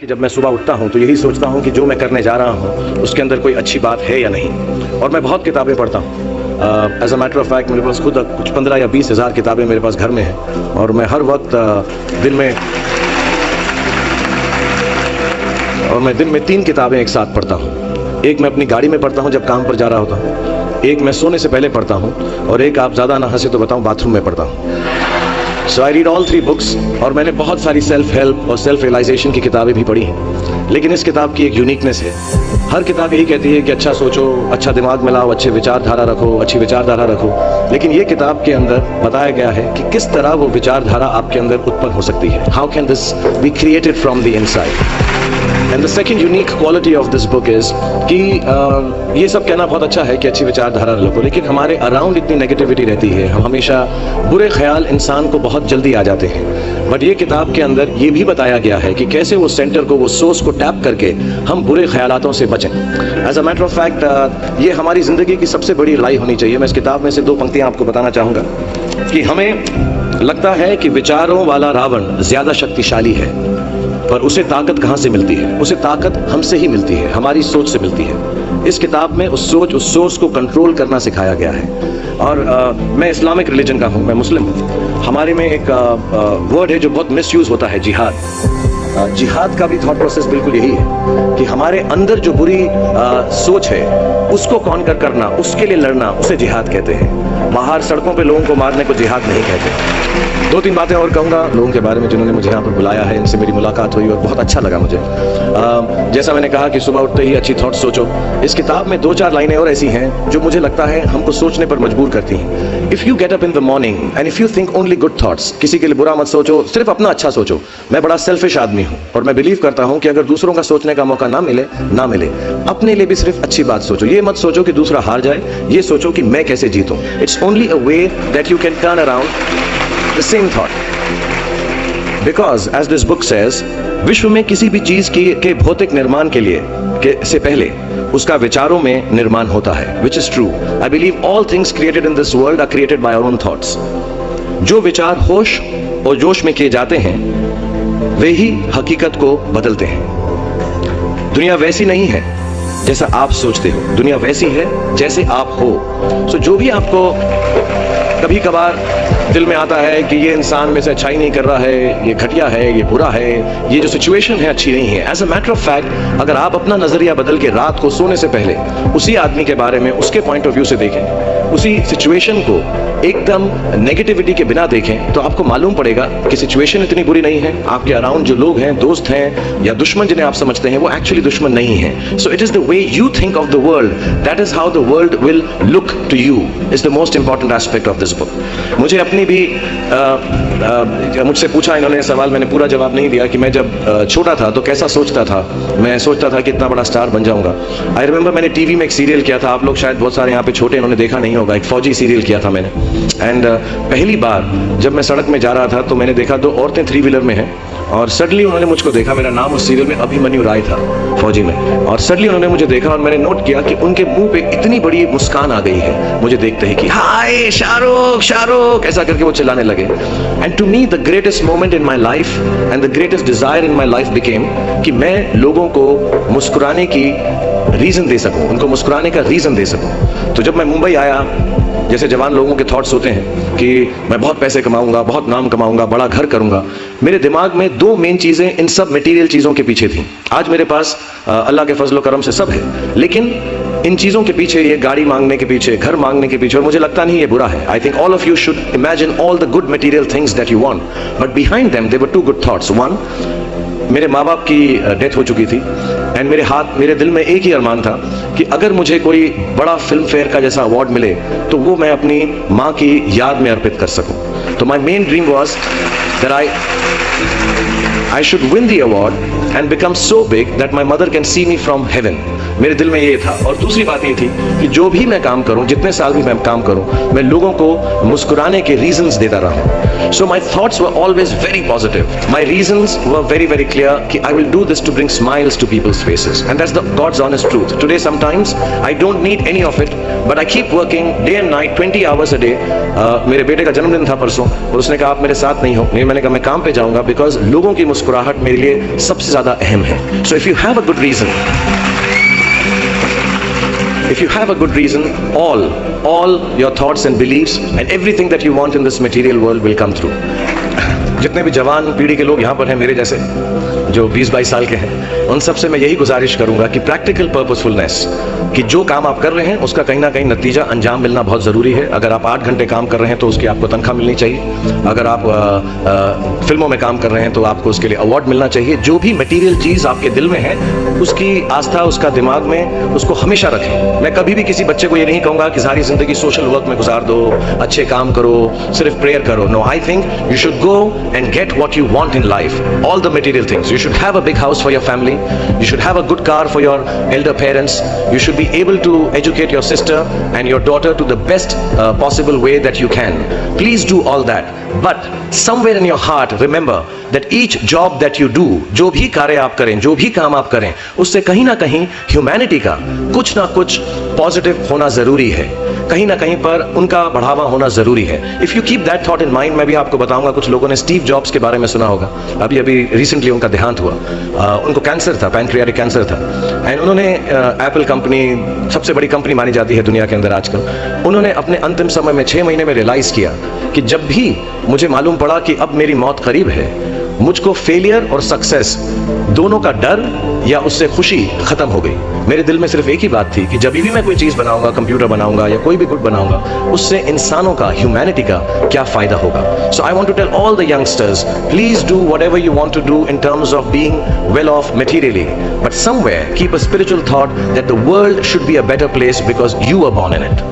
कि जब मैं सुबह उठता हूँ तो यही सोचता हूँ कि जो मैं करने जा रहा हूँ उसके अंदर कोई अच्छी बात है या नहीं। और मैं बहुत किताबें पढ़ता हूँ। As a matter of fact मेरे पास खुद कुछ 15 या 20 हज़ार किताबें मेरे पास घर में हैं। और मैं हर वक्त दिन में 3 किताबें एक साथ पढ़ता हूँ। एक मैं अपनी गाड़ी में पढ़ता हूँ जब काम पर जा रहा होता हूँ, एक मैं सोने से पहले पढ़ता हूँ, और एक आप ज़्यादा ना हंसे तो बताऊँ बाथरूम में पढ़ता हूँ। सो आई रीड ऑल 3 बुक्स। और मैंने बहुत सारी सेल्फ हेल्प और सेल्फ रियलाइजेशन की किताबें भी पढ़ी हैं, लेकिन इस किताब की एक यूनिकनेस है। हर किताब यही कहती है कि अच्छा सोचो, अच्छा दिमाग में लाओ, अच्छे विचारधारा रखो, अच्छी विचारधारा रखो। लेकिन ये किताब के अंदर बताया गया है कि किस तरह वो विचारधारा आपके अंदर उत्पन्न हो सकती है। How can this be created from the inside. And the second unique quality of this book is कि ये सब कहना बहुत अच्छा है कि अच्छी विचारधारा रखो, लेकिन हमारे अराउंड इतनी नेगेटिविटी रहती है, हम हमेशा बुरे ख्याल इंसान को बहुत जल्दी आ जाते हैं। बट ये किताब के अंदर ये भी बताया गया है कि कैसे वो सेंटर को, वो सोर्स को टैप करके हम बुरे ख्यालातों से बचें। As a matter of fact ये हमारी ज़िंदगी की सबसे बड़ी लड़ाई होनी चाहिए। मैं इस किताब में से 2 पंक्तियाँ आपको बताना चाहूँगा कि हमें लगता है कि विचारों वाला रावण ज़्यादा शक्तिशाली है, पर उसे ताकत कहाँ से मिलती है? उसे ताकत हमसे ही मिलती है, हमारी सोच से मिलती है। इस किताब में उस सोच को कंट्रोल करना सिखाया गया है। और मैं इस्लामिक रिलीजन का हूँ, मैं मुस्लिम हूँ। हमारे में एक वर्ड है जो बहुत मिसयूज़ होता है, जिहाद। जिहाद का भी थॉट प्रोसेस बिल्कुल यही है कि हमारे अंदर जो बुरी सोच है उसको कॉन्कर करना, उसके लिए लड़ना, उसे जिहाद कहते हैं। बाहर सड़कों पे लोगों को मारने को जिहाद नहीं कहते। 2-3 बातें और कहूँगा लोगों के बारे में जिन्होंने मुझे यहाँ पर बुलाया है, इनसे मेरी मुलाकात हुई और बहुत अच्छा लगा मुझे। जैसा मैंने कहा कि सुबह उठते ही अच्छी थॉट सोचो। इस किताब में 2-4 लाइनें और ऐसी हैं जो मुझे लगता है हमको सोचने पर मजबूर करती हैं। If you get up in the morning and if you think only good thoughts, किसी के लिए बुरा मत सोचो, सिर्फ अपना अच्छा सोचो। मैं बड़ा सेल्फिश आदमी हूँ और मैं बिलीव करता हूँ कि अगर दूसरों का सोचने का मौका ना मिले, अपने लिए भी सिर्फ अच्छी बात सोचो। ये मत सोचो कि दूसरा हार जाए, ये सोचो कि मैं कैसे जीतूं। It's only a way that you can turn around the same thought. Because as this book says, विश्व में किसी भी चीज के भौतिक निर्माण से पहले उसका विचारों में निर्माण होता है, which is true. I believe all things created in this world are created by our own thoughts. जो विचार होश और जोश में किए जाते हैं वे ही हकीकत को बदलते हैं। दुनिया वैसी नहीं है जैसा आप सोचते हो, दुनिया वैसी है जैसे आप हो। सो जो भी आपको कभी कभार दिल में आता है कि ये इंसान में से अच्छाई नहीं कर रहा है, ये घटिया है, ये बुरा है, ये जो सिचुएशन है अच्छी नहीं है, as a matter of fact अगर आप अपना नजरिया बदल के रात को सोने से पहले उसी आदमी के बारे में उसके पॉइंट ऑफ व्यू से देखें, उसी सिचुएशन को एकदम नेगेटिविटी के बिना देखें, तो आपको मालूम पड़ेगा कि सिचुएशन इतनी बुरी नहीं है। आपके अराउंड जो लोग हैं, दोस्त हैं या दुश्मन जिन्हें आप समझते हैं, वो एक्चुअली दुश्मन नहीं है। So it is the way you think of the world, that is how the world will look to you, is the most important aspect of this book. मुझे अपनी भी मुझसे पूछा इन्होंने सवाल, मैंने पूरा जवाब नहीं दिया कि मैं जब छोटा था तो कैसा सोचता था। मैं सोचता था कि इतना बड़ा स्टार बन जाऊंगा। आई रिमेंबर मैंने टीवी में एक सीरियल किया था, आप लोग शायद बहुत सारे यहाँ पे छोटे इन्होंने देखा नहीं होगा, एक फौजी सीरियल किया था मैंने। एंड पहली बार जब मैं सड़क में जा रहा था तो मैंने देखा 2 औरतें 3 व्हीलर में हैं, और सडनली उन्होंने मुझको देखा। मेरा नाम उस सीरियल में अभिमन्यु राय था, फौजी में। और सडनली उन्होंने मुझे देखा और मैंने नोट किया कि उनके मुंह पे इतनी बड़ी मुस्कान आ गई है मुझे देखते ही कि हाय शाहरुख शाहरुख, ऐसा करके वो चिल्लाने लगे। And to me the greatest moment in my life and the greatest desire in my life became कि मैं लोगों को मुस्कुराने की रीजन दे सकूं, उनको मुस्कुराने का रीजन दे सकूं। तो जब मैं मुंबई आया, जैसे जवान लोगों के थॉट्स होते हैं कि मैं बहुत पैसे कमाऊंगा, बहुत नाम कमाऊंगा, बड़ा घर करूंगा, मेरे दिमाग में 2 मेन चीजें इन सब मटेरियल चीजों के पीछे थी। आज मेरे पास अल्लाह के फजल करम से सब है, लेकिन इन चीजों के पीछे, ये गाड़ी मांगने के पीछे, घर मांगने के पीछे, और मुझे लगता नहीं ये बुरा है। I think all of you should imagine all the good material things that you want, but behind them there were 2 good thoughts. 1, मेरे माँ बाप की डेथ हो चुकी थी, एंड मेरे दिल में एक ही अरमान था कि अगर मुझे कोई बड़ा फिल्म फेयर का जैसा अवार्ड मिले तो वो मैं अपनी माँ की याद में अर्पित कर सकूं। तो my main dream was that I should win the award and become so big that my mother can see me from heaven. मेरे दिल में ये था। और दूसरी बात ये थी कि जो भी मैं काम करूं, जितने साल भी मैं काम करूं, मैं लोगों को मुस्कुराने के रीजंस देता रहूं। So my thoughts were always very positive, my reasons were very very clear कि I will do this to bring smiles to people's faces, and that's the God's honest truth. Today sometimes I don't need any of it, but I keep working day and night 20 hours a day. मेरे बेटे का जन्मदिन था परसों, और उसने कहा आप मेरे साथ नहीं हो। मैंने कहा मैं काम पे जाऊंगा, बिकॉज लोगों की मुस्कुराहट मेरे लिए सबसे ज्यादा अहम है। So if you have a good reason, if you have a good reason, all your thoughts and beliefs and everything that you want in this material world will come through. जितने भी जवान पीढ़ी के लोग यहाँ पर हैं मेरे जैसे, जो 20-22 साल के हैं, उन सबसे मैं यही गुजारिश करूंगा कि प्रैक्टिकल पर्पसफुलनेस, कि जो काम आप कर रहे हैं उसका कहीं ना कहीं नतीजा अंजाम मिलना बहुत ज़रूरी है। अगर आप 8 घंटे काम कर रहे हैं तो उसकी आपको तनख्वाह मिलनी चाहिए। अगर आप फिल्मों में काम कर रहे हैं तो आपको उसके लिए अवार्ड मिलना चाहिए। जो भी मटीरियल चीज़ आपके दिल में है, उसकी आस्था उसका दिमाग में, उसको हमेशा रखें। मैं कभी भी किसी बच्चे को ये नहीं कहूँगा कि सारी ज़िंदगी सोशल वर्क में गुजार दो, अच्छे काम करो, सिर्फ प्रेयर करो। No, I think you should go and get what you want in life, all the material things. You should have a big house for your family, you should have a good car for your elder parents, you should be able to educate your sister and your daughter to the best possible way that you can. Please do all that, but somewhere in your heart remember that each job that you do, जो भी कार्य आप करें, जो भी काम आप करें, उससे कहीं ना कहीं ह्यूमैनिटी का कुछ ना कुछ पॉजिटिव होना जरूरी है, कहीं ना कहीं पर उनका बढ़ावा होना जरूरी है। If you keep that thought in mind, मैं भी आपको बताऊंगा, कुछ लोगों ने स्टीव जॉब्स के बारे में सुना होगा, अभी रिसेंटली उनका देहांत हुआ। उनको कैंसर था, पैनक्रियाटिक कैंसर था, एंड उन्होंने एप्पल कंपनी, सबसे बड़ी कंपनी मानी जाती है दुनिया के अंदर आजकल, उन्होंने अपने अंतिम समय में 6 महीने में रियलाइज किया कि जब भी मुझे मालूम पड़ा कि अब मेरी मौत करीब है, मुझको फेलियर और सक्सेस दोनों का डर या उससे खुशी खत्म हो गई। मेरे दिल में सिर्फ एक ही बात थी कि जब भी मैं कोई चीज बनाऊंगा, कंप्यूटर बनाऊंगा या कोई भी गुड बनाऊंगा, उससे इंसानों का, ह्यूमैनिटी का क्या फायदा होगा। So I want to tell all the youngsters, please do whatever you want to do in terms of being well off materially, but somewhere keep a spiritual thought that the world should be a better place because you are born in it.